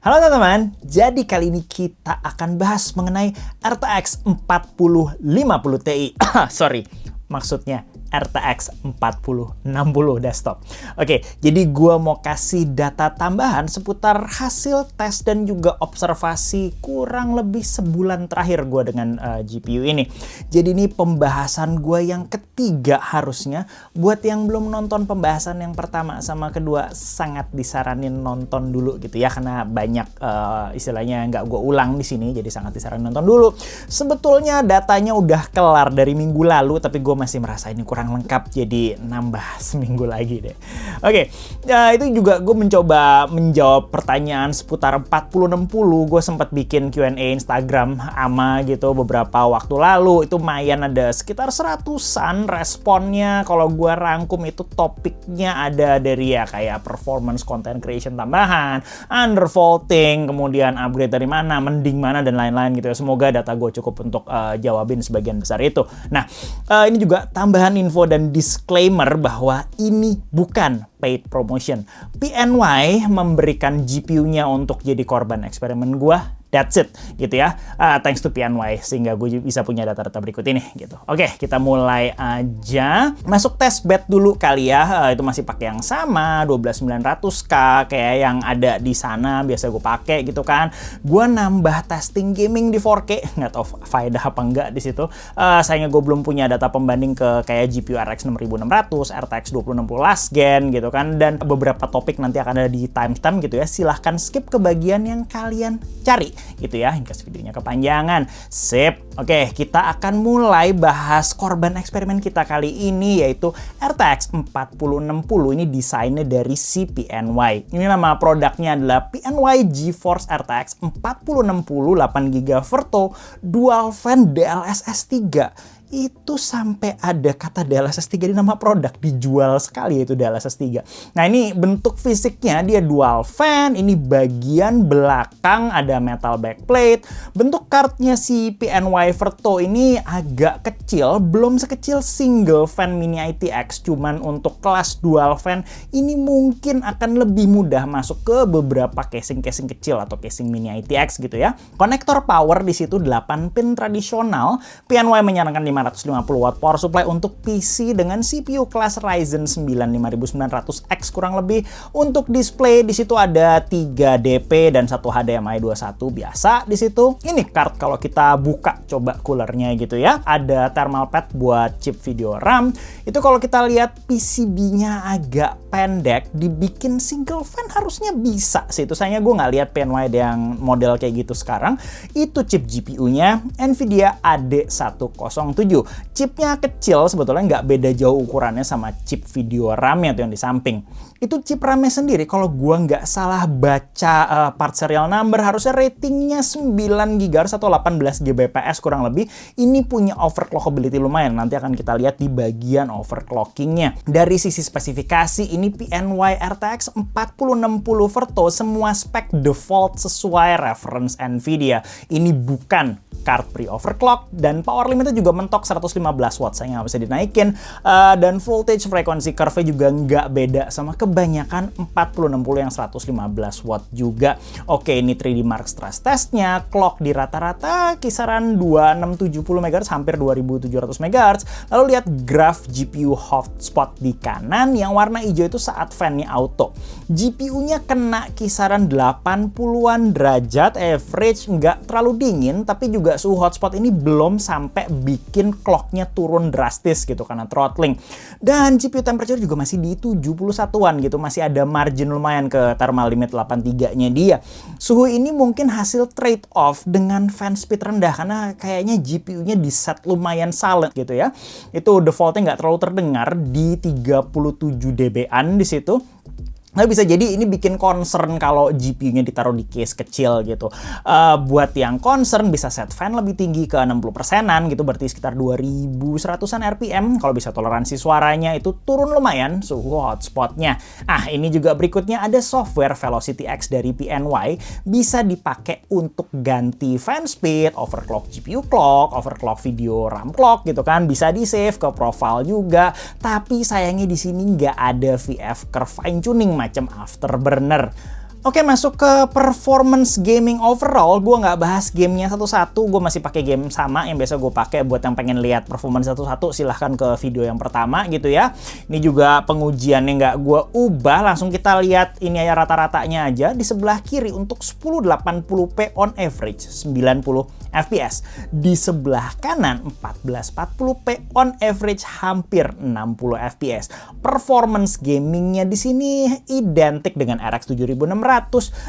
Halo teman-teman, jadi kali ini kita akan bahas mengenai RTX 4050 Ti. Sorry, maksudnya RTX 4060 desktop. Oke, jadi gua mau kasih data tambahan seputar hasil tes dan juga observasi kurang lebih sebulan terakhir gua dengan GPU ini. Jadi ini pembahasan gua yang ketiga harusnya. Buat yang belum nonton pembahasan yang pertama sama kedua, sangat disaranin nonton dulu gitu ya, karena banyak istilahnya nggak gua ulang di sini, jadi sangat disaranin nonton dulu. Sebetulnya datanya udah kelar dari minggu lalu, tapi gua masih merasa ini kurang lengkap, jadi nambah seminggu lagi deh. Oke, itu juga gue mencoba menjawab pertanyaan seputar 4060. Gue sempat bikin Q&A Instagram ama gitu beberapa waktu lalu. Itu lumayan ada sekitar 100-an responnya. Kalau gue rangkum itu topiknya ada dari ya kayak performance content creation tambahan, undervolting, kemudian upgrade dari mana, mending mana, dan lain-lain gitu ya. Semoga data gue cukup untuk jawabin sebagian besar itu. Nah, ini juga tambahan info dan disclaimer bahwa ini bukan paid promotion. PNY memberikan GPU-nya untuk jadi korban eksperimen gua. That's it, gitu ya. Thanks to PNY, sehingga gue bisa punya data-data berikut ini, gitu. Oke, kita mulai aja. Masuk testbed dulu kali ya. Itu masih pakai yang sama, 12900K, kayak yang ada di sana, biasa gue pakai gitu kan. Gue nambah testing gaming di 4K, nggak tahu faedah apa enggak di situ. Sayangnya gue belum punya data pembanding ke kayak GPU RX 6600, RTX 2060 last gen, gitu kan. Dan beberapa topik nanti akan ada di timestamp gitu ya. Silahkan skip ke bagian yang kalian cari gitu ya, hingga videonya kepanjangan. Sip. Oke, kita akan mulai bahas korban eksperimen kita kali ini, yaitu RTX 4060. Ini desainnya dari si PNY. Ini nama produknya adalah PNY GeForce RTX 4060 8GB Verto Dual Fan DLSS 3. Itu sampai ada kata DLSS 3 di nama produk, dijual sekali itu DLSS 3. Nah, ini bentuk fisiknya dia dual fan, ini bagian belakang ada metal backplate. Bentuk cardnya si PNY Verto ini agak kecil, belum sekecil single fan mini ITX, cuman untuk kelas dual fan ini mungkin akan lebih mudah masuk ke beberapa casing-casing kecil atau casing mini ITX gitu ya. Konektor power di situ 8 pin tradisional. PNY menyarankan 550 watt power supply untuk PC dengan CPU kelas Ryzen 9 5900X kurang lebih. Untuk display di situ ada 3 DP dan 1 HDMI 2.1 biasa di situ. Ini card kalau kita buka coba coolernya gitu ya. Ada thermal pad buat chip video RAM. Itu kalau kita lihat PCB-nya agak pendek, dibikin single fan harusnya bisa sih. Itu sayangnya gue nggak lihat PNY yang model kayak gitu sekarang. Itu chip GPU-nya NVIDIA AD107. Chipnya kecil, sebetulnya nggak beda jauh ukurannya sama chip video RAM-nya tuh yang di samping. Itu chip RAM-nya sendiri, kalau gua nggak salah baca part serial number, harusnya ratingnya 9 GHz atau 18 Gbps kurang lebih. Ini punya overclockability lumayan, nanti akan kita lihat di bagian overclockingnya. Dari sisi spesifikasi, ini PNY RTX 4060 Verto, semua spek default sesuai reference NVIDIA. Ini bukan card pre-overclock, dan power limitnya juga mentok 115 watt, saya nggak bisa dinaikin. Dan voltage frequency curve juga nggak beda sama kebanyakan 4060 yang 115 watt juga. Oke, ini 3D Mark stress testnya, clock di rata-rata kisaran 2670 MHz, hampir 2700 MHz. Lalu lihat graf GPU hotspot di kanan, yang warna hijau itu saat fan-nya auto. GPU-nya kena kisaran 80-an derajat, average, nggak terlalu dingin, tapi juga suhu hotspot ini belum sampai bikin clocknya turun drastis gitu karena throttling. Dan GPU temperature juga masih di 71-an gitu, masih ada margin lumayan ke thermal limit 83-nya dia. Suhu ini mungkin hasil trade-off dengan fan speed rendah, karena kayaknya GPU-nya di set lumayan silent gitu ya. Itu defaultnya nggak terlalu terdengar di 37 dB-an di situ. Nah, bisa jadi ini bikin concern kalau GPU-nya ditaruh di case kecil gitu. Buat yang concern bisa set fan lebih tinggi ke 60%-an gitu, berarti sekitar 2100-an RPM. Kalau bisa toleransi suaranya itu turun lumayan suhu hotspotnya. Ini juga berikutnya ada software Velocity X dari PNY, bisa dipakai untuk ganti fan speed, overclock GPU clock, overclock video RAM clock gitu kan. Bisa di-save ke profile juga, tapi sayangnya di sini nggak ada VF curve fine tuning macam Afterburner. Oke, masuk ke performance gaming overall. Gue nggak bahas gamenya satu-satu. Gue masih pakai game sama yang biasa gue pakai. Buat yang pengen lihat performance satu-satu, silahkan ke video yang pertama gitu ya. Ini juga pengujiannya nggak gue ubah. Langsung kita lihat ini ya rata-ratanya aja. Di sebelah kiri untuk 1080p on average 90 fps. Di sebelah kanan 1440p on average hampir 60 fps. Performance gamingnya di sini identik dengan RX 7600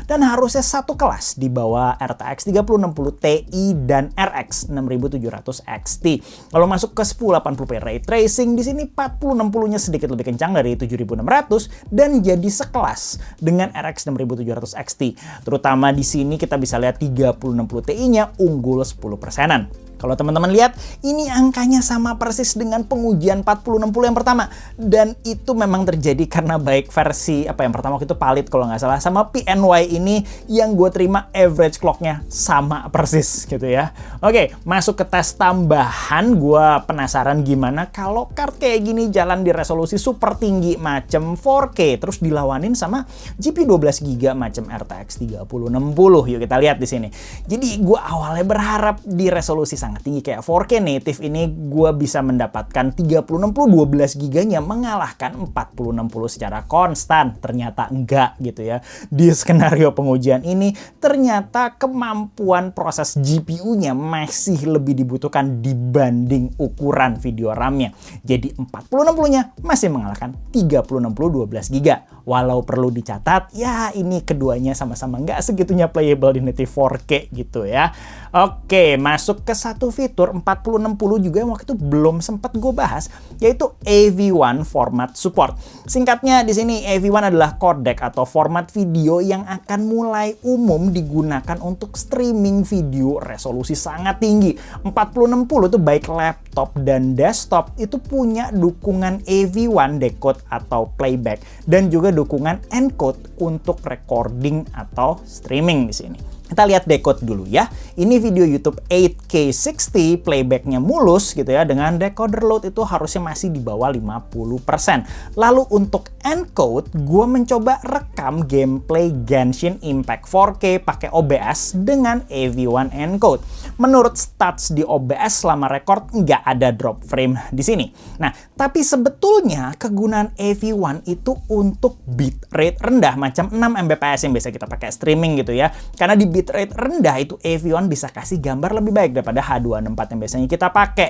dan harusnya satu kelas di bawah RTX 3060 Ti dan RX 6700 XT. Kalau masuk ke 1080p ray tracing di sini 4060-nya sedikit lebih kencang dari 7600 dan jadi sekelas dengan RX 6700 XT. Terutama di sini kita bisa lihat 3060 Ti-nya unggul 10%-an. Kalau teman-teman lihat, ini angkanya sama persis dengan pengujian 4060 yang pertama. Dan itu memang terjadi karena baik versi yang pertama waktu itu Palit kalau nggak salah, sama PNY ini yang gue terima average clock-nya sama persis gitu ya. Oke, masuk ke tes tambahan. Gue penasaran gimana kalau card kayak gini jalan di resolusi super tinggi macam 4K, terus dilawanin sama GPU 12GB macam RTX 3060. Yuk kita lihat di sini. Jadi gue awalnya berharap di resolusi sangat tinggi kayak 4K native ini gue bisa mendapatkan 3060 12GB-nya mengalahkan 4060 secara konstan. Ternyata enggak gitu ya. Di skenario pengujian ini ternyata kemampuan proses GPU-nya masih lebih dibutuhkan dibanding ukuran video RAM-nya. Jadi 4060-nya masih mengalahkan 3060 12GB. Walau perlu dicatat, ya ini keduanya sama-sama nggak segitunya playable di native 4K gitu ya. Oke, masuk ke satu fitur 4060 juga yang waktu itu belum sempat gue bahas, yaitu AV1 format support. Singkatnya di sini AV1 adalah codec atau format video yang akan mulai umum digunakan untuk streaming video resolusi sangat tinggi. 4060 itu baik laptop dan desktop itu punya dukungan AV1 decode atau playback dan juga dukungan encode untuk recording atau streaming di sini. Kita lihat decode dulu ya. Ini video YouTube 8K 60, playbacknya mulus gitu ya. Dengan decoder load itu harusnya masih di bawah 50%. Lalu untuk encode, gue mencoba rekam gameplay Genshin Impact 4K pakai OBS dengan AV1 encode. Menurut stats di OBS selama record nggak ada drop frame di sini. Nah, tapi sebetulnya kegunaan AV1 itu untuk bitrate rendah macam 6 Mbps yang biasa kita pakai streaming gitu ya. Karena di bitrate rendah itu AV1 bisa kasih gambar lebih baik daripada H264 yang biasanya kita pakai.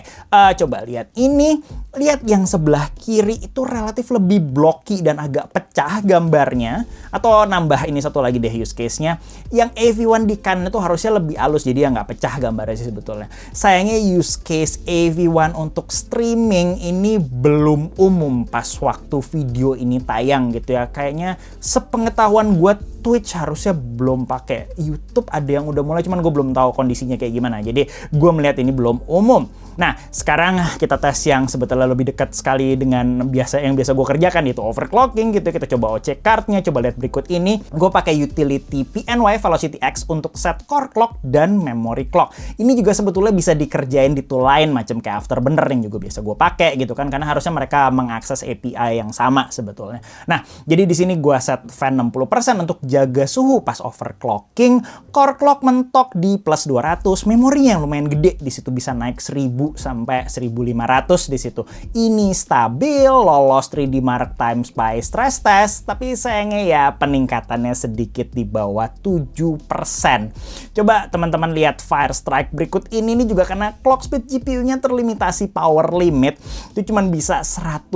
Coba lihat ini, lihat yang sebelah kiri itu relatif lebih blocky dan agak pecah gambarnya. Atau nambah ini satu lagi deh use case-nya. Yang AV1 di kanan itu harusnya lebih halus jadi ya nggak pecah gambarnya sih sebetulnya. Sayangnya use case AV1 untuk streaming ini belum umum pas waktu video ini tayang gitu ya. Kayaknya sepengetahuan gue Twitch harusnya belum pakai. YouTube ada yang udah mulai, cuman gue belum tahu kondisinya kayak gimana. Jadi gue melihat ini belum umum. Nah, sekarang kita tes yang sebetulnya lebih dekat sekali dengan yang biasa gue kerjakan, yaitu overclocking gitu. Kita coba OC card-nya, coba lihat berikut ini. Gue pakai utility PNY Velocity X untuk set core clock dan memory clock. Ini juga sebetulnya bisa dikerjain di tool lain macam kayak Afterburner yang juga biasa gue pakai gitu kan, karena harusnya mereka mengakses API yang sama sebetulnya. Nah, jadi di sini gue set fan 60% untuk jaga suhu pas overclocking. Core clock mentok di plus 200, memorinya yang lumayan gede di situ bisa naik 1000 sampai 1500 di situ. Ini stabil, lolos 3D Mark Time Spy stress test, tapi sayangnya ya peningkatannya sedikit di bawah 7%. Coba teman-teman lihat Fire Strike berikut ini juga karena clock speed GPU-nya terlimitasi power limit. Itu cuma bisa 115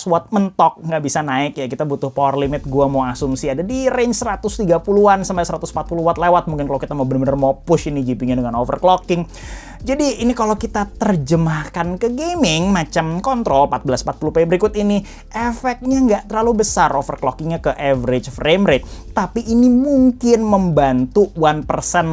watt mentok, nggak bisa naik ya. Kita butuh power limit, gua mau asumsi ada di range 130-an sampai 140 watt lewat mungkin kalau kita mau bener-bener mau push ini GPU-nya dengan overclocking. Jadi ini kalau kita terjemahkan ke gaming macam Control 1440p berikut ini, efeknya nggak terlalu besar overclockingnya ke average frame rate. Tapi ini mungkin membantu 1%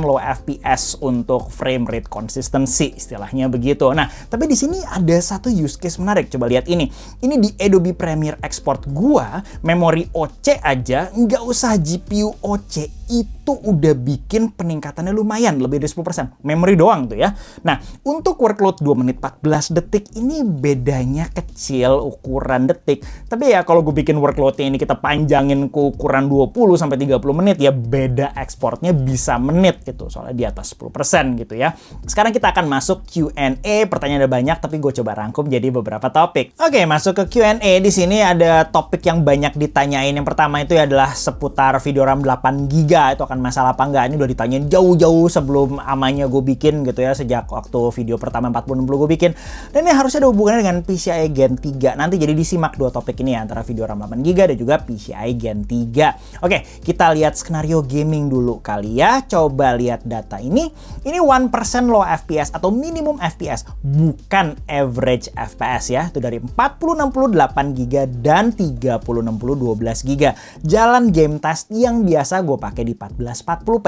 low FPS untuk frame rate consistency, istilahnya begitu. Nah, tapi di sini ada satu use case menarik. Coba lihat ini. Ini di Adobe Premiere Export gua, memori OC aja, nggak usah GPU OC itu udah bikin peningkatannya lumayan, lebih dari 10%. Memory doang tuh ya. Nah, untuk workload 2 menit 14 detik ini bedanya kecil ukuran detik. Tapi ya kalau gue bikin workloadnya ini kita panjangin ke ukuran 20 sampai 30 menit ya beda ekspornya bisa menit gitu. Soalnya di atas 10% gitu ya. Sekarang kita akan masuk Q&A. Pertanyaan ada banyak tapi gue coba rangkum jadi beberapa topik. Oke, masuk ke Q&A. Di sini ada topik yang banyak ditanyain. Yang pertama itu adalah seputar video RAM 8 GB itu akan masalah apa enggak. Ini udah ditanyain jauh-jauh sebelum amanya gue bikin gitu ya, sejak waktu video pertama 4060 gue bikin. Dan ini harusnya ada hubungannya dengan PCIe Gen 3. Nanti jadi disimak dua topik ini ya, antara video RAM 8 GB dan juga PCIe Gen 3. Oke, kita lihat skenario gaming dulu kali ya. Coba lihat data ini. Ini 1% low FPS atau minimum FPS, bukan average FPS ya. Itu dari 4060 8 GB dan 3060 12 GB. Jalan game test yang biasa gue pakai di 1440p.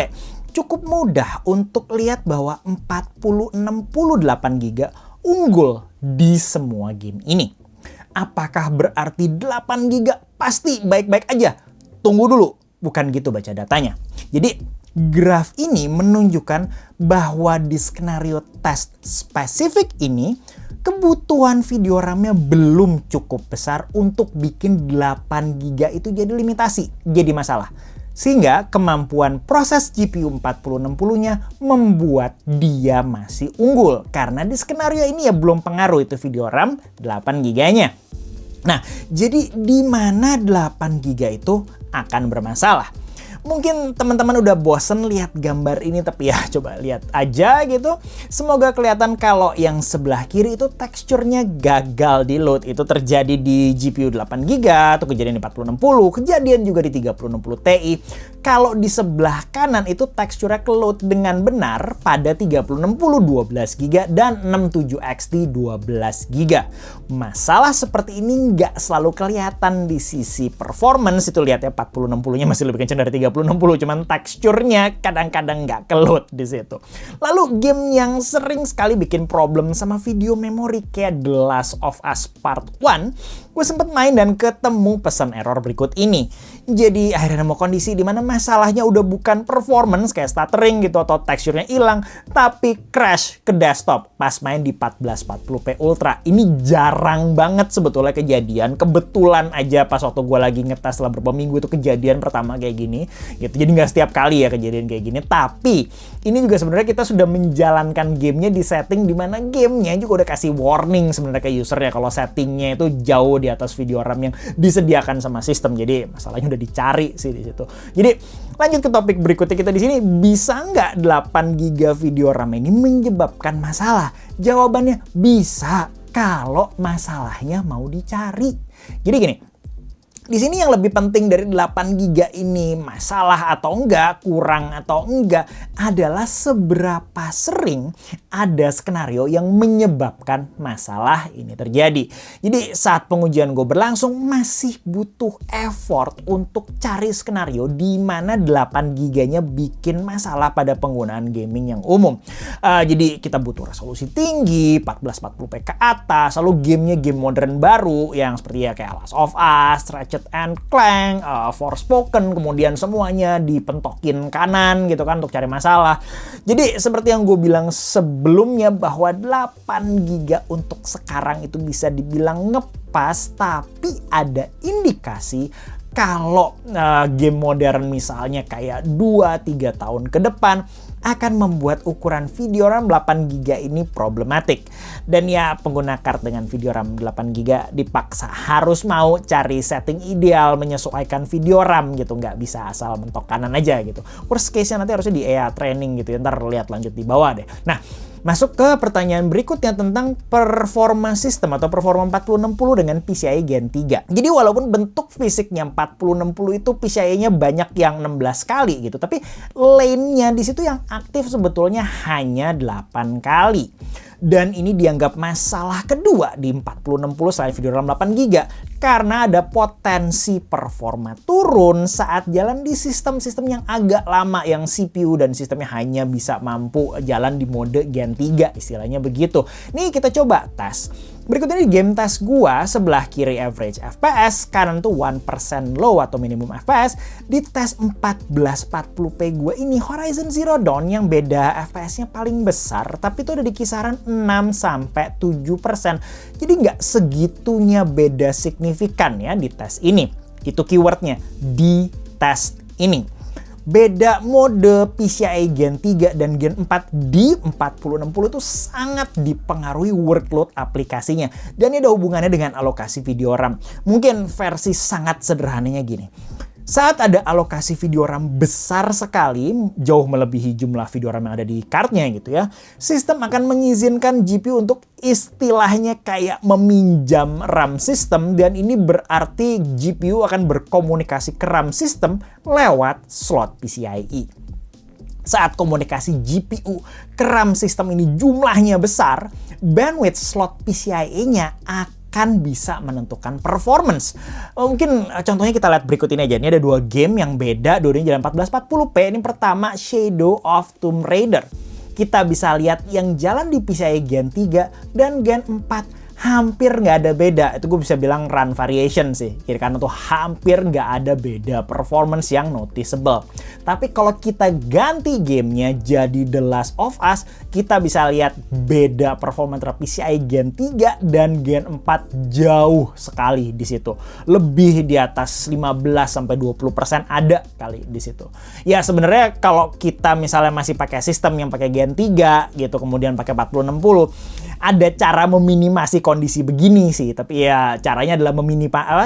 Cukup mudah untuk lihat bahwa 4068 GB unggul di semua game ini. Apakah berarti 8 GB pasti baik-baik aja? Tunggu dulu, bukan gitu baca datanya. Jadi graf ini menunjukkan bahwa di skenario test spesifik ini kebutuhan video RAM-nya belum cukup besar untuk bikin 8 GB itu jadi limitasi, jadi masalah. Sehingga kemampuan proses GPU 4060-nya membuat dia masih unggul. Karena di skenario ini ya belum pengaruh itu video RAM 8 GB-nya. Nah, jadi di mana 8 GB itu akan bermasalah? Mungkin teman-teman udah bosen lihat gambar ini, tapi ya coba lihat aja gitu. Semoga kelihatan kalau yang sebelah kiri itu teksturnya gagal di load. Itu terjadi di GPU 8 GB, atau kejadian di 4060, kejadian juga di 3060 Ti. Kalau di sebelah kanan itu teksturnya ke load dengan benar pada 3060 12 GB dan 67 XT 12 GB. Masalah seperti ini nggak selalu kelihatan di sisi performance. Itu lihat ya, 4060-nya masih lebih kencang dari 3060, cuman teksturnya kadang-kadang nggak ke-load di situ. Lalu game yang sering sekali bikin problem sama video memori kayak The Last of Us Part 1, gue sempet main dan ketemu pesan error berikut ini. Jadi akhirnya nemu kondisi dimana masalahnya udah bukan performance kayak stuttering gitu atau teksturnya hilang, tapi crash ke desktop pas main di 1440p Ultra. Ini jarang banget sebetulnya kejadian. Kebetulan aja pas waktu gue lagi ngetes setelah beberapa minggu itu kejadian pertama kayak gini gitu. Jadi nggak setiap kali ya kejadian kayak gini. Tapi ini juga sebenarnya kita sudah menjalankan gamenya di setting dimana gamenya juga udah kasih warning sebenarnya ke usernya kalau settingnya itu jauh di atas video RAM yang disediakan sama sistem. Jadi masalahnya udah dicari sih di situ. Jadi lanjut ke topik berikutnya kita di sini, bisa nggak 8 GB video RAM ini menyebabkan masalah? Jawabannya bisa kalau masalahnya mau dicari. Jadi gini, di sini yang lebih penting dari 8 GB ini masalah atau enggak, kurang atau enggak, adalah seberapa sering ada skenario yang menyebabkan masalah ini terjadi. Jadi saat pengujian gue berlangsung masih butuh effort untuk cari skenario di mana 8 GB-nya bikin masalah pada penggunaan gaming yang umum. Jadi kita butuh resolusi tinggi, 1440p ke atas, lalu gamenya game modern baru yang seperti ya kayak Last of Us, Ratchet and Clank, Forspoken, kemudian semuanya dipentokin kanan gitu kan untuk cari masalah. Jadi seperti yang gue bilang sebelumnya bahwa 8 GB untuk sekarang itu bisa dibilang ngepas, tapi ada indikasi kalau game modern misalnya kayak 2-3 tahun ke depan akan membuat ukuran video RAM 8 GB ini problematik. Dan ya pengguna card dengan video RAM 8 GB dipaksa harus mau cari setting ideal menyesuaikan video RAM gitu. Nggak bisa asal mentok kanan aja gitu. Worst case-nya nanti harusnya di EA training gitu ya. Ntar lihat lanjut di bawah deh. Nah, masuk ke pertanyaan berikutnya tentang performa sistem atau performa 4060 dengan PCIe Gen 3. Jadi walaupun bentuk fisiknya 4060 itu PCIe-nya banyak yang 16 kali gitu, tapi lane-nya di situ yang aktif sebetulnya hanya 8 kali. Dan ini dianggap masalah kedua di 4060 selain video RAM 8 GB karena ada potensi performa turun saat jalan di sistem-sistem yang agak lama yang CPU dan sistemnya hanya bisa mampu jalan di mode Gen 3 istilahnya begitu. Nih kita coba tes. Berikut ini game test gua, sebelah kiri average FPS, kanan tuh 1% low atau minimum FPS. Di tes 1440p gua ini Horizon Zero Dawn yang beda FPS-nya paling besar, tapi itu ada di kisaran 6-7%. Jadi nggak segitunya beda signifikan ya di tes ini. Itu keywordnya, di tes ini. Beda mode PCIe Gen 3 dan Gen 4 di 4060 itu sangat dipengaruhi workload aplikasinya. Dan ini ada hubungannya dengan alokasi video RAM. Mungkin versi sangat sederhananya gini. Saat ada alokasi video RAM besar sekali, jauh melebihi jumlah video RAM yang ada di cardnya gitu ya, sistem akan mengizinkan GPU untuk istilahnya kayak meminjam RAM sistem, dan ini berarti GPU akan berkomunikasi ke RAM sistem lewat slot PCIe. Saat komunikasi GPU ke RAM sistem ini jumlahnya besar, bandwidth slot PCIe-nya akan bisa menentukan performance. Mungkin contohnya kita lihat berikut ini aja. Ini ada dua game yang beda, dua-duanya jalan 1440p. Ini pertama Shadow of Tomb Raider. Kita bisa lihat yang jalan di PCIe Gen 3 dan Gen 4 hampir nggak ada beda. Itu gue bisa bilang run variation sih. Kiri kanan tuh hampir nggak ada beda performance yang noticeable. Tapi kalau kita ganti gamenya jadi The Last of Us, kita bisa lihat beda performance antara PCIe Gen 3 dan Gen 4 jauh sekali di situ. Lebih di atas 15-20% ada kali di situ. Ya sebenarnya kalau kita misalnya masih pakai sistem yang pakai Gen 3 gitu, kemudian pakai 4060, ada cara meminimasi kondisi begini sih, tapi ya caranya adalah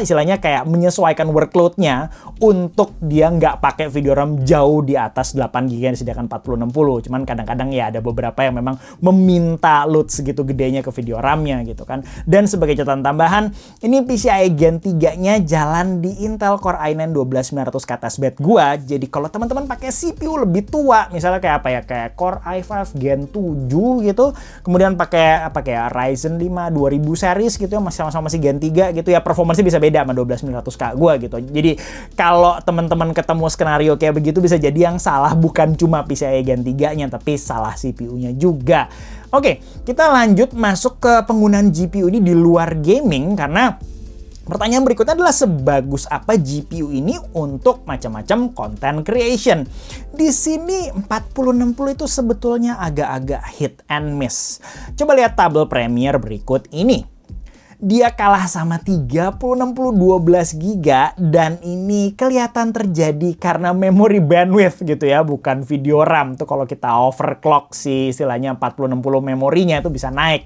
istilahnya kayak menyesuaikan workload-nya untuk dia nggak pakai video RAM jauh di atas 8GB yang disediakan 4060. Cuman kadang-kadang ya ada beberapa yang memang meminta load segitu gedenya ke video RAM-nya gitu kan. Dan sebagai catatan tambahan, ini PCIe Gen 3-nya jalan di Intel Core i9 12900 ke atas bed gua. Jadi kalau teman-teman pakai CPU lebih tua, misalnya kayak apa ya, kayak Core i5 Gen 7 gitu, kemudian pakai Ryzen 5 2000 series gitu ya, sama-sama masih Gen 3 gitu ya, performance bisa beda sama 12900K gua gitu. Jadi kalau teman-teman ketemu skenario kayak begitu, bisa jadi yang salah bukan cuma PCIe Gen 3-nya, tapi salah CPU-nya juga. Oke, kita lanjut masuk ke penggunaan GPU ini di luar gaming, karena pertanyaan berikutnya adalah sebagus apa GPU ini untuk macam-macam content creation. Di sini 4060 itu sebetulnya agak-agak hit and miss. Coba lihat tabel Premiere berikut ini. Dia kalah sama 3060 12GB, dan ini kelihatan terjadi karena memory bandwidth gitu ya, bukan video RAM. Tuh kalau kita overclock si istilahnya 4060 memorinya itu bisa naik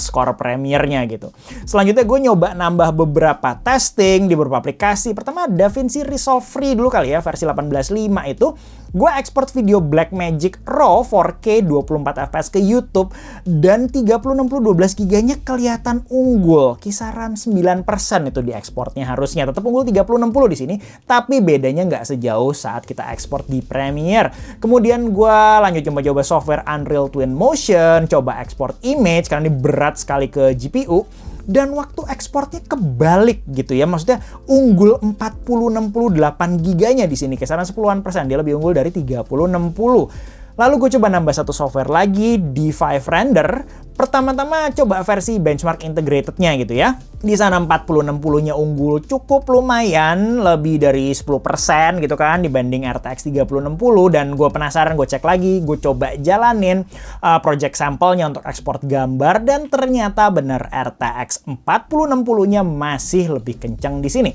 skor Premiere-nya gitu. Selanjutnya gue nyoba nambah beberapa testing di beberapa aplikasi. Pertama DaVinci Resolve Free dulu kali ya, versi 18.5 itu. Gue ekspor video Blackmagic RAW 4K 24fps ke YouTube, dan 3060 12GB-nya kelihatan unggul, kisaran 9% itu di ekspornya harusnya. Tetap unggul 3060 di sini, tapi bedanya nggak sejauh saat kita ekspor di Premiere. Kemudian gue lanjut coba-coba software Unreal Twinmotion, coba ekspor image karena ini berat sekali ke GPU. Dan waktu ekspornya kebalik gitu ya, maksudnya unggul 4068 GB-nya di sini, kisaran 10%, dia lebih unggul dari 3060. Lalu gue coba nambah satu software lagi, D5 Render. Pertama-tama coba versi benchmark integrated-nya gitu ya. Di sana 4060-nya unggul cukup lumayan, lebih dari 10% gitu kan dibanding RTX 3060, dan gue penasaran, gue cek lagi, gue coba jalanin project sampelnya untuk ekspor gambar, dan ternyata benar RTX 4060-nya masih lebih kencang di sini.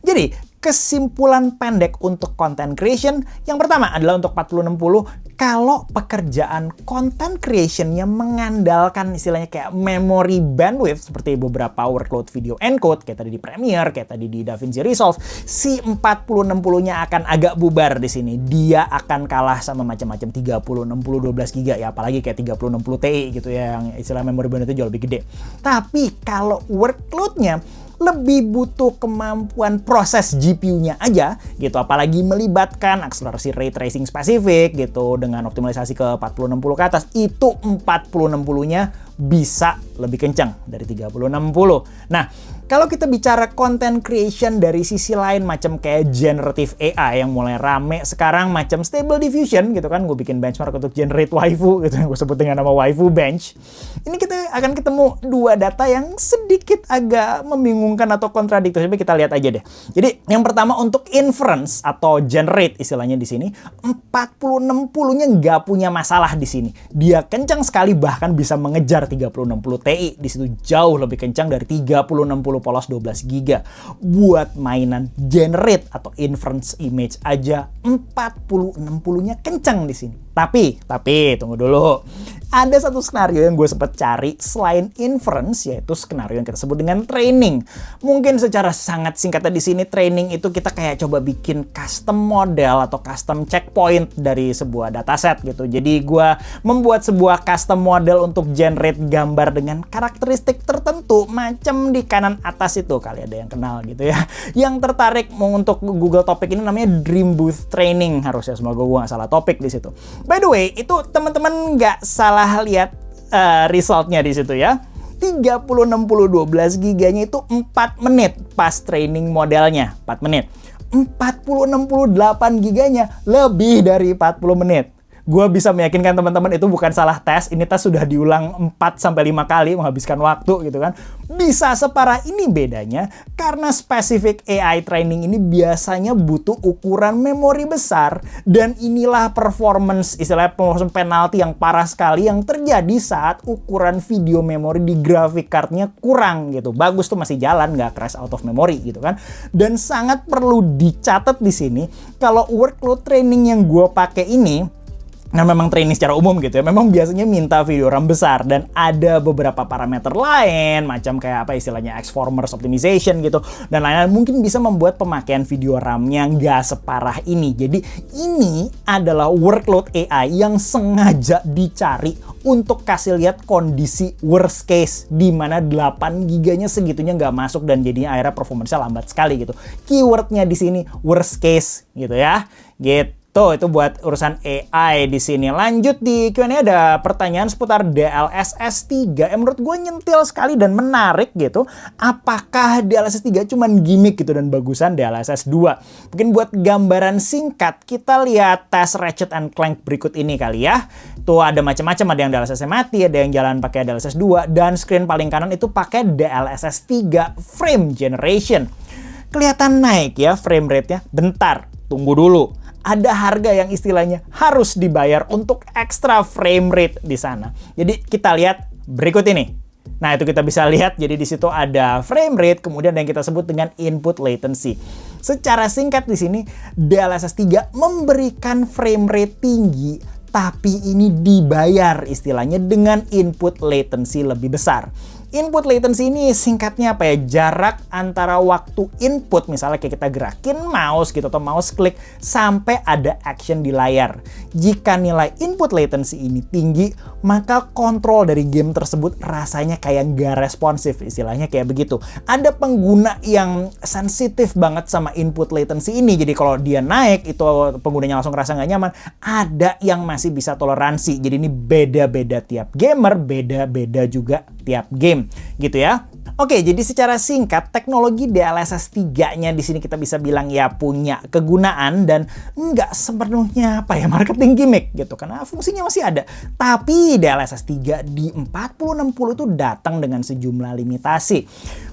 Jadi, kesimpulan pendek untuk content creation, yang pertama adalah untuk 4060, kalau pekerjaan content creation-nya mengandalkan istilahnya kayak memory bandwidth seperti beberapa workload video encode kayak tadi di Premiere, kayak tadi di DaVinci Resolve, si 4060-nya akan agak bubar di sini. Dia akan kalah sama macam-macam 3060 12GB ya, apalagi kayak 3060 Ti gitu ya, yang istilah memory bandwidth-nya jauh lebih gede. Tapi kalau workload-nya lebih butuh kemampuan proses GPU-nya aja gitu, apalagi melibatkan akselerasi ray tracing spesifik gitu dengan optimalisasi ke 4060 ke atas, itu 4060-nya bisa lebih kencang dari 3060. Nah, kalau kita bicara content creation dari sisi lain macam kayak generative AI yang mulai rame sekarang macam Stable Diffusion gitu kan, gue bikin benchmark untuk generate waifu gitu yang gue sebut dengan nama waifu bench. Ini kita akan ketemu dua data yang sedikit agak membingungkan atau kontradiktif. Coba kita lihat aja deh. Jadi yang pertama untuk inference atau generate istilahnya di sini 4060-nya nggak punya masalah di sini. Dia kencang sekali bahkan bisa mengejar 3060 Ti. Di situ jauh lebih kencang dari 3060 polos 12 GB. Buat mainan generate atau inference image aja 4060-nya kencang di sini. Tapi tunggu dulu. Ada satu skenario yang gue sempat cari selain inference, yaitu skenario yang kita sebut dengan training. Mungkin secara sangat singkatnya di sini training itu kita kayak coba bikin custom model atau custom checkpoint dari sebuah dataset gitu. Jadi gue membuat sebuah custom model untuk generate gambar dengan karakteristik tertentu macam di kanan atas itu, kali ada yang kenal gitu ya. Yang tertarik untuk Google Topik ini namanya Dream Booth Training, harusnya semoga gue nggak salah topik di situ. By the way, itu teman-teman nggak salah lihat resultnya di situ ya. 3060 12 GB-nya itu 4 menit pas training modelnya, 4 menit. 4068 GB-nya lebih dari 40 menit. Gue bisa meyakinkan teman-teman itu bukan salah tes, ini tes sudah diulang 4-5 kali menghabiskan waktu gitu kan. Bisa separah ini bedanya karena spesifik AI training ini biasanya butuh ukuran memori besar dan inilah performance, istilahnya performance penalti yang parah sekali yang terjadi saat ukuran video memori di graphic card-nya kurang gitu. Bagus tuh masih jalan, nggak crash out of memory gitu kan. Dan sangat perlu dicatat di sini kalau workload training yang gue pakai ini, nah memang training secara umum gitu ya, memang biasanya minta video RAM besar dan ada beberapa parameter lain macam kayak apa istilahnya X-formers optimization gitu dan lain-lain mungkin bisa membuat pemakaian video RAM-nya nggak separah ini. Jadi ini adalah workload AI yang sengaja dicari untuk kasih lihat kondisi worst case di mana 8 GB-nya segitunya nggak masuk dan jadinya akhirnya performance-nya lambat sekali gitu. Keywordnya di sini worst case gitu ya. Gitu. Tuh, itu buat urusan AI di sini. Lanjut di Q&A ada pertanyaan seputar DLSS 3 yang menurut gue nyentil sekali dan menarik gitu. Apakah DLSS 3 cuman gimmick gitu dan bagusan DLSS 2? Mungkin buat gambaran singkat, kita lihat tes Ratchet and Clank berikut ini kali ya. Tuh ada macam-macam, ada yang DLSS mati, ada yang jalan pakai DLSS 2, dan screen paling kanan itu pakai DLSS 3 frame generation. Kelihatan naik ya frame rate-nya. Bentar, tunggu dulu. Ada harga yang istilahnya harus dibayar untuk extra frame rate di sana. Jadi kita lihat berikut ini. Nah, itu kita bisa lihat jadi di situ ada frame rate kemudian yang kita sebut dengan input latency. Secara singkat di sini DLSS 3 memberikan frame rate tinggi tapi ini dibayar istilahnya dengan input latency lebih besar. Input latency ini singkatnya apa ya? Jarak antara waktu input, misalnya kayak kita gerakin mouse gitu atau mouse klik sampai ada action di layar. Jika nilai input latency ini tinggi, maka kontrol dari game tersebut rasanya kayak nggak responsif, istilahnya kayak begitu. Ada pengguna yang sensitif banget sama input latency ini, jadi kalau dia naik itu penggunanya langsung ngerasa nggak nyaman. Ada yang masih bisa toleransi, jadi ini beda-beda tiap gamer, beda-beda juga tiap game. Gitu ya. Oke, jadi secara singkat teknologi DLSS 3-nya di sini kita bisa bilang ya punya kegunaan dan nggak sepenuhnya apa ya marketing gimmick gitu karena fungsinya masih ada. Tapi DLSS 3 di 4060 itu datang dengan sejumlah limitasi.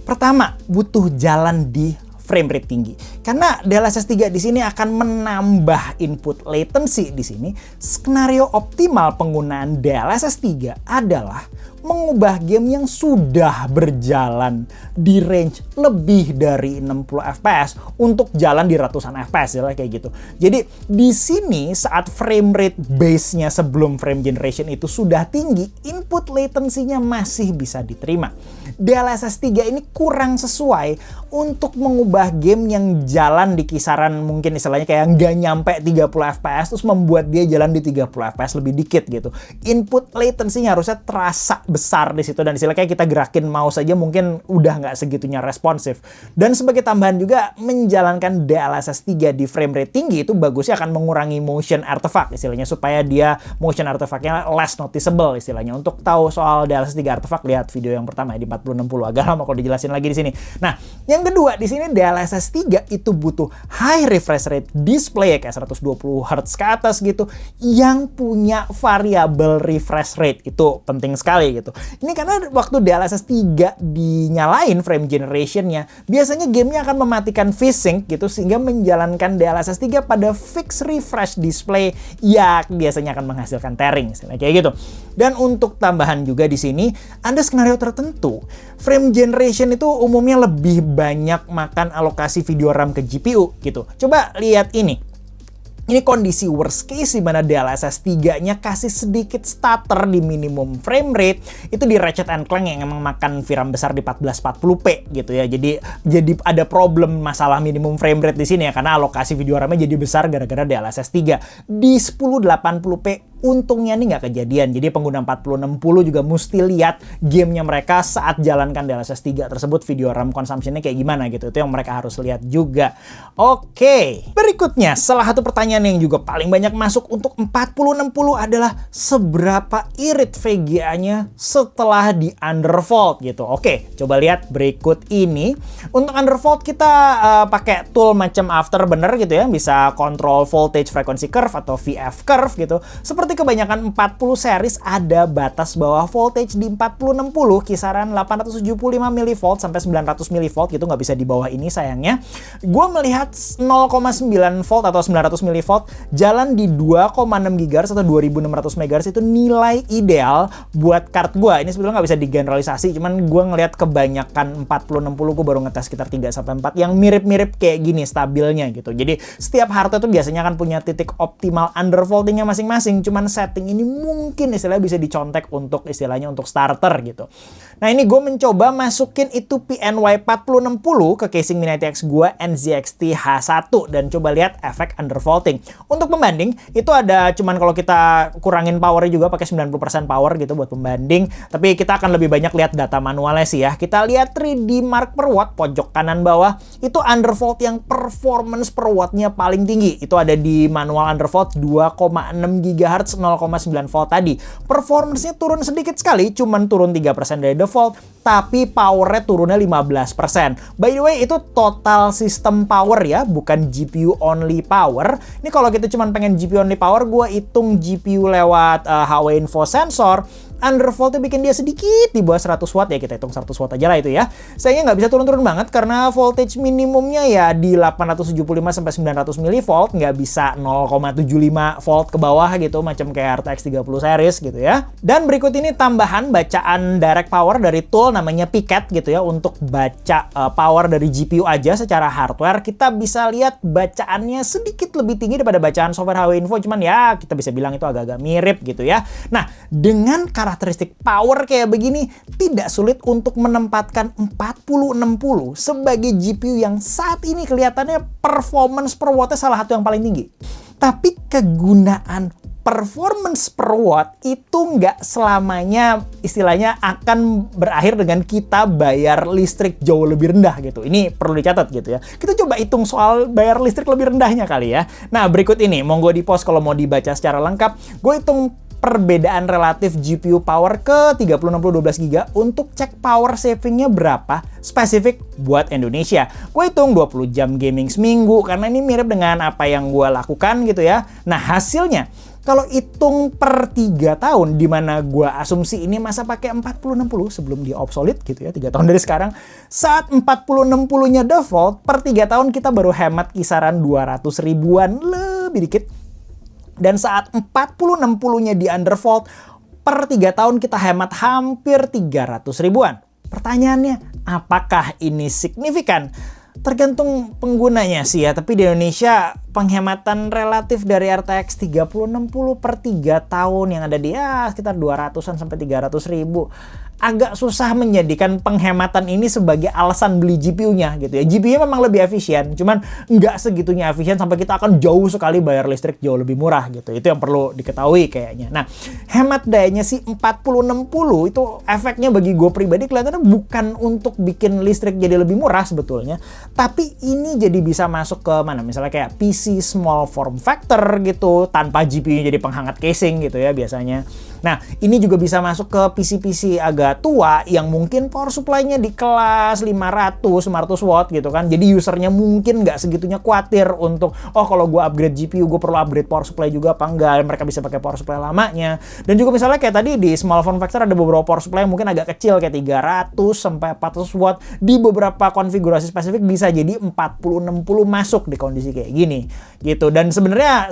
Pertama, butuh jalan di frame rate tinggi. Karena DLSS 3 di sini akan menambah input latency di sini. Skenario optimal penggunaan DLSS 3 adalah mengubah game yang sudah berjalan di range lebih dari 60 fps untuk jalan di ratusan fps ya kayak gitu. Jadi di sini saat frame rate base-nya sebelum frame generation itu sudah tinggi, input latency-nya masih bisa diterima. DLSS 3 ini kurang sesuai untuk mengubah game yang jalan di kisaran mungkin istilahnya kayak nggak nyampe 30 fps terus membuat dia jalan di 30 fps lebih dikit gitu. Input latency-nya harusnya terasa besar di situ, dan istilahnya kayak kita gerakin mouse aja mungkin udah nggak segitunya responsif. Dan sebagai tambahan juga, menjalankan DLSS 3 di frame rate tinggi itu bagusnya akan mengurangi motion artifact istilahnya, supaya dia motion artifact-nya less noticeable istilahnya. Untuk tahu soal DLSS 3 artifact, lihat video yang pertama ya, di 4060, agak lama kalau dijelasin lagi di sini. Nah, yang kedua di sini DLSS 3 itu butuh high refresh rate display ya, kayak 120 Hz ke atas gitu, yang punya variable refresh rate. Itu penting sekali gitu. Ini karena waktu DLSS 3 dinyalain frame generation-nya, biasanya gamenya akan mematikan VSync gitu, sehingga menjalankan DLSS 3 pada fixed refresh display ya biasanya akan menghasilkan tearing istilahnya kayak gitu. Dan untuk tambahan juga di sini, ada skenario tertentu frame generation itu umumnya lebih banyak makan alokasi video RAM ke GPU gitu. Coba lihat ini. Ini kondisi worst case di mana DLSS 3-nya kasih sedikit stutter di minimum frame rate. Itu di Ratchet & Clank yang emang makan VRAM besar di 1440p gitu ya. Jadi ada problem masalah minimum frame rate di sini ya, karena alokasi video RAM-nya jadi besar gara-gara DLSS 3. Di 1080p untungnya nih nggak kejadian. Jadi pengguna 4060 juga mesti lihat gamenya mereka saat jalankan DLSS 3 tersebut, video RAM consumption-nya kayak gimana gitu. Itu yang mereka harus lihat juga. Oke, berikutnya salah satu pertanyaan yang juga paling banyak masuk untuk 4060 adalah seberapa irit VGA-nya setelah di undervolt gitu. Oke, coba lihat berikut ini. Untuk undervolt kita pakai tool macam Afterburner gitu ya, bisa kontrol voltage frequency curve atau VF curve gitu. Seperti kebanyakan 40 series, ada batas bawah voltage di 4060 kisaran 875 mV sampai 900 mV gitu, nggak bisa di bawah ini sayangnya. Gue melihat 0,9 volt atau 900 mV jalan di 2,6 GHz atau 2600 MHz itu nilai ideal buat card gue. Ini sebetulnya nggak bisa digeneralisasi, cuman gue ngelihat kebanyakan 4060 gue baru ngetes sekitar 3-4 yang mirip-mirip kayak gini stabilnya gitu. Jadi setiap hardware tuh biasanya akan punya titik optimal undervoltingnya masing-masing, cuman setting ini mungkin istilahnya bisa dicontek untuk istilahnya untuk starter gitu. Nah, ini gue mencoba masukin itu PNY 4060 ke casing Mini ITX gue NZXT H1 dan coba lihat efek undervolting. Untuk pembanding itu ada, cuman kalau kita kurangin powernya juga pakai 90% power gitu buat pembanding, tapi kita akan lebih banyak lihat data manualnya sih ya. Kita lihat 3D mark per watt pojok kanan bawah, itu undervolt yang performance per wattnya paling tinggi. Itu ada di manual undervolt 2,6 GHz 0,9 volt tadi. Performance-nya turun sedikit sekali, cuman turun 3% dari default, tapi power-nya turunnya 15%. By the way, itu total system power ya, bukan GPU only power. Ini kalau kita cuman pengen GPU only power, gue hitung GPU lewat HW Info Sensor. Undervoltnya bikin dia sedikit di bawah 100 watt ya, kita hitung 100 watt aja lah itu ya. Sayangnya nggak bisa turun-turun banget karena voltage minimumnya ya di 875 sampai 900 mV, nggak bisa 0,75 volt ke bawah gitu macam kayak RTX 30 series gitu ya. Dan berikut ini tambahan bacaan direct power dari tool namanya Piket gitu ya, untuk baca power dari GPU aja secara hardware. Kita bisa lihat bacaannya sedikit lebih tinggi daripada bacaan software HW Info, cuman ya kita bisa bilang itu agak-agak mirip gitu ya. Nah, dengan karakteristik power kayak begini, tidak sulit untuk menempatkan 4060 sebagai GPU yang saat ini kelihatannya performance per wattnya salah satu yang paling tinggi. Tapi kegunaan performance per watt itu nggak selamanya istilahnya akan berakhir dengan kita bayar listrik jauh lebih rendah gitu. Ini perlu dicatat gitu ya. Kita coba hitung soal bayar listrik lebih rendahnya kali ya. Nah, berikut ini, monggo di post kalau mau dibaca secara lengkap. Gue hitung perbedaan relatif GPU power ke 3060 12GB untuk cek power savingnya berapa spesifik buat Indonesia. Gue hitung 20 jam gaming seminggu karena ini mirip dengan apa yang gue lakukan gitu ya. Nah, hasilnya kalau hitung per 3 tahun, di mana gue asumsi ini masa pakai 4060 sebelum dia obsolete gitu ya, 3 tahun dari sekarang, saat 4060-nya default, per 3 tahun kita baru hemat kisaran 200 ribuan lebih dikit. Dan saat 4060-nya di undervolt, per 3 tahun kita hemat hampir 300 ribuan. Pertanyaannya, apakah ini signifikan? Tergantung penggunanya sih ya, tapi di Indonesia penghematan relatif dari RTX 3060 per 3 tahun yang ada di sekitar 200-an sampai 300 ribu. Agak susah menjadikan penghematan ini sebagai alasan beli GPU-nya gitu ya. GPU-nya memang lebih efisien, cuman nggak segitunya efisien sampai kita akan jauh sekali bayar listrik jauh lebih murah gitu. Itu yang perlu diketahui kayaknya. Nah, hemat dayanya si 4060 itu efeknya bagi gue pribadi kelihatannya bukan untuk bikin listrik jadi lebih murah sebetulnya, tapi ini jadi bisa masuk ke mana? Misalnya kayak PC small form factor gitu, tanpa GPU-nya jadi penghangat casing gitu ya biasanya. Nah, ini juga bisa masuk ke PC-PC agak tua yang mungkin power supply-nya di kelas 500 watt gitu kan. Jadi usernya mungkin nggak segitunya khawatir untuk, kalau gue upgrade GPU, gue perlu upgrade power supply juga apa enggak. Mereka bisa pakai power supply lamanya. Dan juga misalnya kayak tadi di small form factor ada beberapa power supply yang mungkin agak kecil, kayak 300 sampai 400 watt. Di beberapa konfigurasi spesifik bisa jadi 4060 masuk di kondisi kayak gini gitu. Dan sebenarnya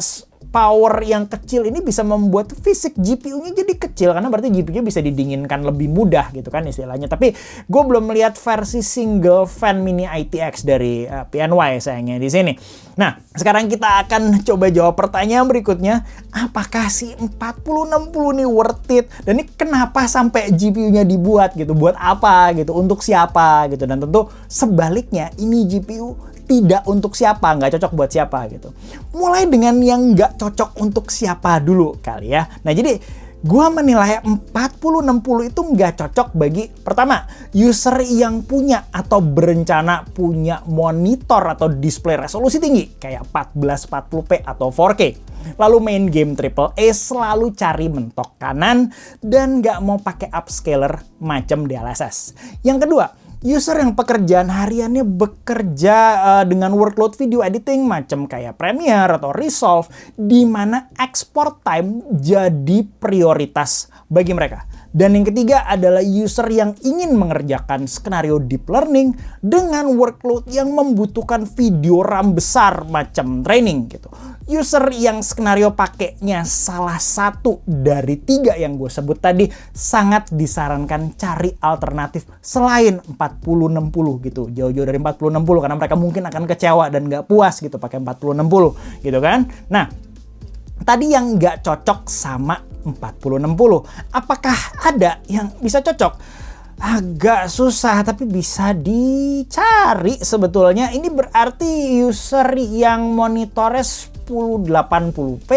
power yang kecil ini bisa membuat fisik GPU-nya jadi kecil, karena berarti GPU-nya bisa didinginkan lebih mudah gitu kan istilahnya. Tapi gue belum melihat versi single fan mini ITX dari PNY sayangnya di sini. Nah, sekarang kita akan coba jawab pertanyaan berikutnya. Apakah si 4060 ini worth it? Dan ini kenapa sampai GPU-nya dibuat gitu? Buat apa gitu? Untuk siapa gitu? Dan tentu sebaliknya, ini GPU tidak untuk siapa, nggak cocok buat siapa gitu. Mulai dengan yang nggak cocok untuk siapa dulu kali ya. Nah, jadi gua menilai 4060 itu nggak cocok bagi, pertama, user yang punya atau berencana punya monitor atau display resolusi tinggi kayak 1440p atau 4K. Lalu main game AAA, selalu cari mentok kanan dan nggak mau pakai upscaler macam DLSS. Yang kedua, user yang pekerjaan hariannya bekerja dengan workload video editing macam kayak Premiere atau Resolve, di mana export time jadi prioritas bagi mereka. Dan yang ketiga adalah user yang ingin mengerjakan skenario deep learning dengan workload yang membutuhkan video RAM besar macam training gitu. User yang skenario pakainya salah satu dari 3 yang gue sebut tadi, sangat disarankan cari alternatif selain 4060 gitu. Jauh-jauh dari 4060 karena mereka mungkin akan kecewa dan nggak puas gitu pakai 4060 gitu kan. Nah, tadi yang nggak cocok sama 4060. Apakah ada yang bisa cocok? Agak susah, tapi bisa dicari sebetulnya. Ini berarti user yang monitornya 1080p,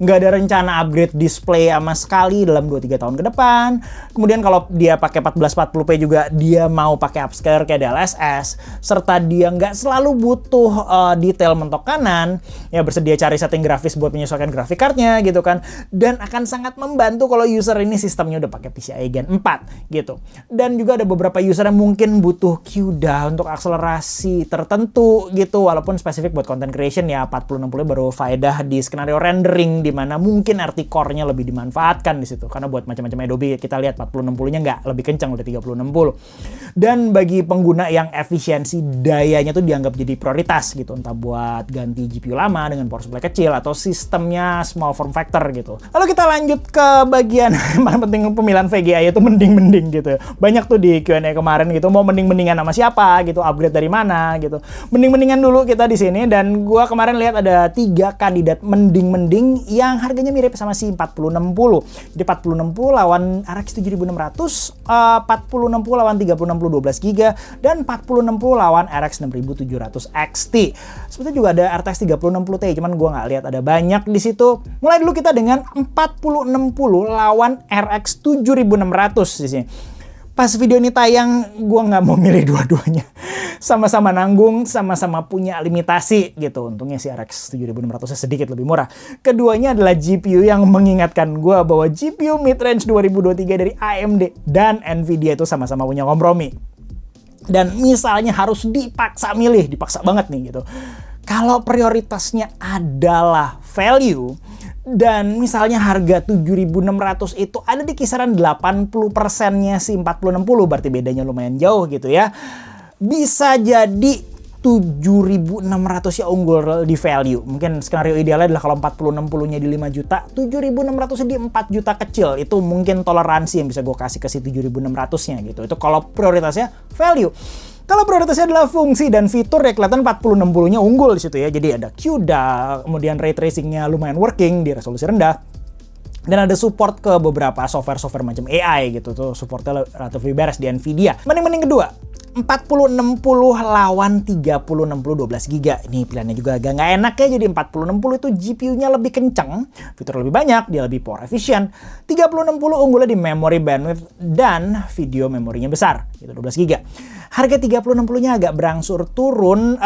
nggak ada rencana upgrade display sama sekali dalam 2-3 tahun ke depan. Kemudian kalau dia pakai 1440p juga dia mau pakai upscaler kayak DLSS, serta dia nggak selalu butuh detail mentok kanan, ya bersedia cari setting grafis buat menyesuaikan grafik cardnya gitu kan. Dan akan sangat membantu kalau user ini sistemnya udah pakai PCIe Gen 4 gitu. Dan juga ada beberapa user yang mungkin butuh CUDA untuk akselerasi tertentu gitu, walaupun spesifik buat content creation ya 4060 baru faedah di skenario rendering, di mana mungkin RT core-nya lebih dimanfaatkan di situ. Karena buat macam-macam Adobe kita lihat 4060-nya nggak lebih kencang udah 3060. Dan bagi pengguna yang efisiensi dayanya tuh dianggap jadi prioritas gitu, entah buat ganti GPU lama dengan power supply kecil atau sistemnya small form factor gitu. Lalu kita lanjut ke bagian paling penting pemilihan VGA, yaitu mending-mending gitu. Banyak tuh di Q&A kemarin gitu, mau mending-mendingan sama siapa gitu, upgrade dari mana gitu. Mending-mendingan dulu kita di sini, dan gua kemarin lihat ada 3 kandidat mending-mending yang harganya mirip sama si 4060. Jadi 4060 lawan RX 7600, 4060 lawan 3060 12GB, dan 4060 lawan RX 6700 XT. Sebetulnya juga ada RTX 3060 Ti, cuman gua nggak lihat ada banyak di situ. Mulai dulu kita dengan 4060 lawan RX 7600 di sini. Pas video ini tayang, gue nggak mau milih dua-duanya. Sama-sama nanggung, sama-sama punya limitasi gitu. Untungnya si RX 7600 sedikit lebih murah. Keduanya adalah GPU yang mengingatkan gue bahwa GPU mid-range 2023 dari AMD dan Nvidia itu sama-sama punya kompromi. Dan misalnya harus dipaksa milih, dipaksa banget nih gitu. Kalau prioritasnya adalah value, dan misalnya harga 7.600 itu ada di kisaran 80%-nya si 4060, berarti bedanya lumayan jauh gitu ya. Bisa jadi 7.600 ya unggul di value. Mungkin skenario idealnya adalah kalau 4060-nya di 5 juta, 7.600 di 4 juta kecil. Itu mungkin toleransi yang bisa gue kasih ke si 7.600-nya gitu. Itu kalau prioritasnya value. Kalau prioritasnya adalah fungsi dan fitur ya kelihatan 4060-nya unggul di situ ya. Jadi ada CUDA, kemudian ray tracing-nya lumayan working di resolusi rendah. Dan ada support ke beberapa software-software macam AI gitu tuh, supportnya relatif lebih beres di Nvidia. Mending kedua, 4060 lawan 3060 12GB. Ini pilihannya juga agak nggak enak ya, jadi 4060 itu GPU-nya lebih kenceng, fitur lebih banyak, dia lebih power efficient. 3060 unggulnya di memory bandwidth dan video memorinya besar, gitu 12GB. Harga 3060-nya agak berangsur turun,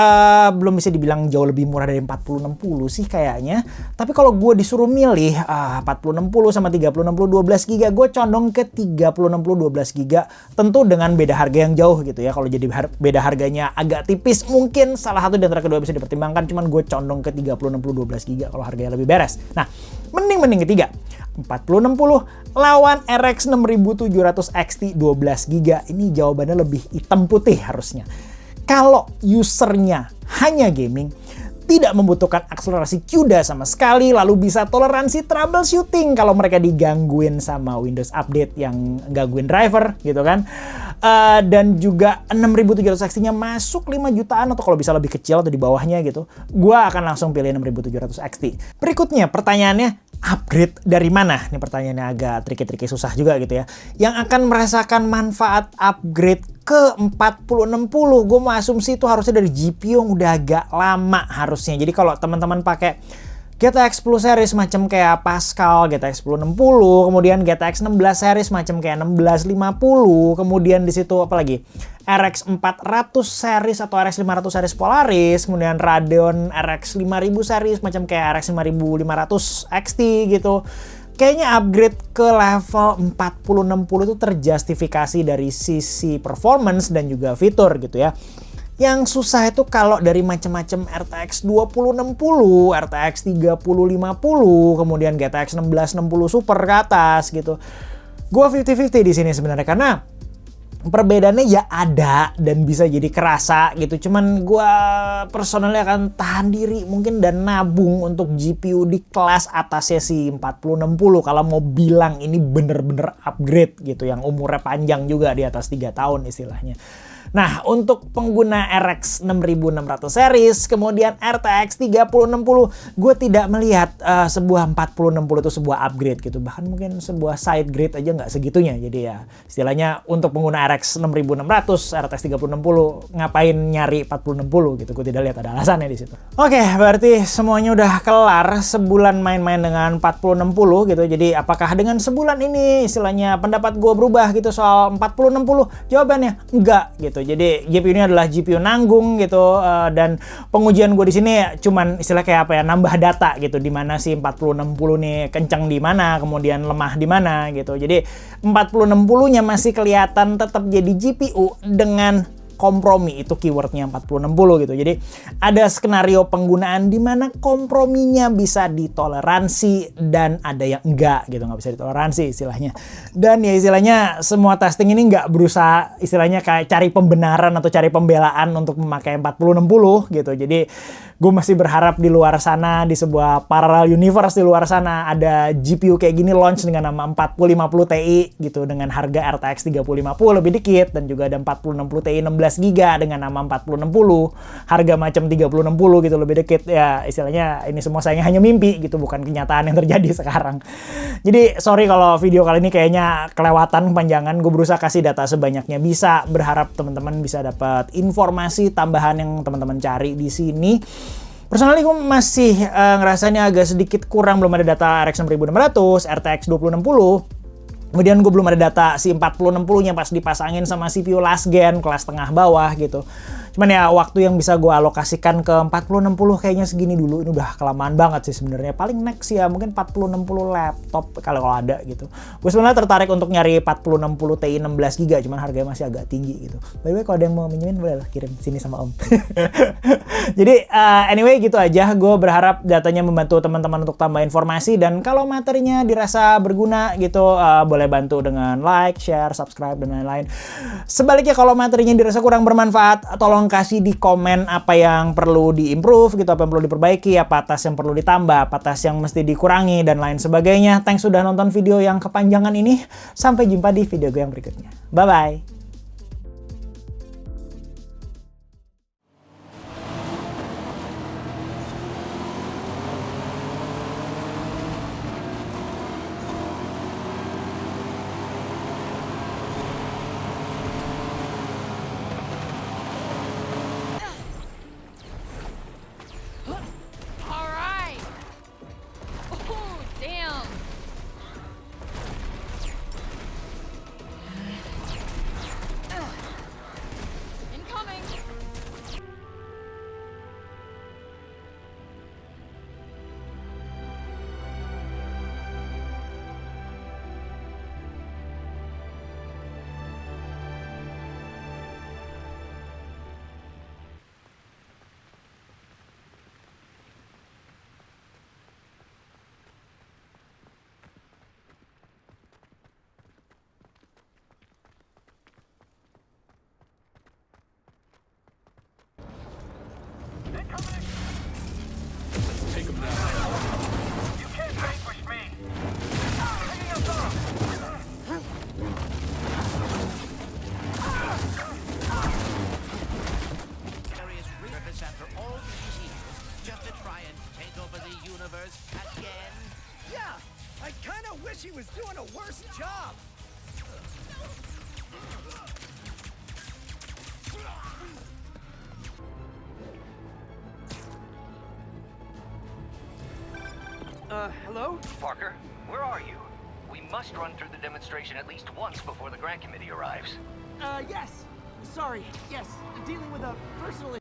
belum bisa dibilang jauh lebih murah dari 4060 sih kayaknya. Tapi kalau gue disuruh milih 4060 sama 3060 12GB, gue condong ke 3060 12GB, tentu dengan beda harga yang jauh gitu ya. Kalau jadi beda harganya agak tipis, mungkin salah satu di antara kedua bisa dipertimbangkan, cuman gue condong ke 3060 12GB kalau harganya lebih beres. Nah, mending ketiga, 4060 lawan RX 6700 XT 12GB. Ini jawabannya lebih hitam putih harusnya. Kalau usernya hanya gaming, tidak membutuhkan akselerasi CUDA sama sekali, lalu bisa toleransi troubleshooting kalau mereka digangguin sama Windows Update yang gangguin driver gitu kan. Dan juga 6700 XT-nya masuk 5 jutaan atau kalau bisa lebih kecil atau di bawahnya gitu. Gua akan langsung pilih 6700 XT. Berikutnya pertanyaannya, upgrade dari mana? Ini pertanyaannya agak tricky susah juga gitu ya. Yang akan merasakan manfaat upgrade ke 4060, gue mau asumsi itu harusnya dari GPU yang udah agak lama harusnya. Jadi kalau teman-teman pakai GTX 10 series macam kayak Pascal, GTX 1060, kemudian GTX 16 series macam kayak 1650, kemudian di situ apalagi RX 400 series atau RX 500 series Polaris, kemudian Radeon RX 5000 series macam kayak RX 5500 XT gitu. Kayaknya upgrade ke level 4060 itu terjustifikasi dari sisi performance dan juga fitur gitu ya. Yang susah itu kalau dari macam-macam RTX 2060, RTX 3050, kemudian GTX 1660 Super ke atas gitu. Gua 50-50 di sini sebenarnya karena perbedaannya ya ada dan bisa jadi kerasa gitu. Cuman gua personalnya akan tahan diri mungkin dan nabung untuk GPU di kelas atasnya si 4060 kalau mau bilang ini bener-bener upgrade gitu yang umurnya panjang juga di atas 3 tahun istilahnya. Nah, untuk pengguna RX 6600 series, kemudian RTX 3060, gue tidak melihat sebuah 4060 itu sebuah upgrade gitu. Bahkan mungkin sebuah side grade aja nggak segitunya. Jadi ya, istilahnya untuk pengguna RX 6600, RTX 3060, ngapain nyari 4060 gitu. Gue tidak lihat ada alasannya di situ. Oke, berarti semuanya udah kelar. Sebulan main-main dengan 4060 gitu. Jadi apakah dengan sebulan ini istilahnya pendapat gue berubah gitu soal 4060? Jawabannya enggak gitu. Jadi GPU ini adalah GPU nanggung gitu, dan pengujian gue di sini cuman istilah kayak apa ya, nambah data gitu, di mana sih 4060 nih kencang di mana, kemudian lemah di mana gitu. Jadi 4060-nya masih kelihatan tetap jadi GPU dengan kompromi, itu keywordnya 4060 gitu. Jadi ada skenario penggunaan di mana komprominya bisa ditoleransi dan ada yang enggak gitu, nggak bisa ditoleransi istilahnya. Dan ya istilahnya semua testing ini nggak berusaha istilahnya kayak cari pembenaran atau cari pembelaan untuk memakai 4060 gitu. Jadi gue masih berharap di luar sana, di sebuah parallel universe di luar sana, ada GPU kayak gini launch dengan nama 4050 Ti gitu dengan harga RTX 3050 lebih dikit, dan juga ada 4060 Ti 16GB dengan nama 4060 harga macam 3060 gitu lebih dikit. Ya istilahnya ini semua sayangnya hanya mimpi gitu, bukan kenyataan yang terjadi sekarang. Jadi sorry kalau video kali ini kayaknya kelewatan panjangan. Gue berusaha kasih data sebanyaknya bisa, berharap teman-teman bisa dapat informasi tambahan yang teman-teman cari di sini. Personally gue masih ngerasanya agak sedikit kurang, belum ada data RX 6600, RTX 2060. Kemudian gue belum ada data si 4060-nya pas dipasangin sama CPU last gen kelas tengah bawah gitu. Cuman ya waktu yang bisa gue alokasikan ke 4060 kayaknya segini dulu. Ini udah kelamaan banget sih sebenarnya. Paling next ya mungkin 4060 laptop kalau ada gitu. Gue sebenarnya tertarik untuk nyari 4060 Ti 16GB, cuman harganya masih agak tinggi gitu. By the way kalau ada yang mau minjemin boleh lah kirim sini sama Om. Jadi anyway gitu aja. Gue berharap datanya membantu teman-teman untuk tambah informasi, dan kalau materinya dirasa berguna gitu boleh bantu dengan like, share, subscribe dan lain-lain. Sebaliknya kalau materinya dirasa kurang bermanfaat, tolong kasih di komen apa yang perlu diimprove gitu, apa yang perlu diperbaiki, apa tas yang perlu ditambah, apa tas yang mesti dikurangi dan lain sebagainya. Thanks sudah nonton video yang kepanjangan ini. Sampai jumpa di video gue yang berikutnya. Bye bye. wish he was doing a worse job. Hello? Parker, where are you? We must run through the demonstration at least once before the grant committee arrives. Yes. Sorry. Yes. Dealing with a personal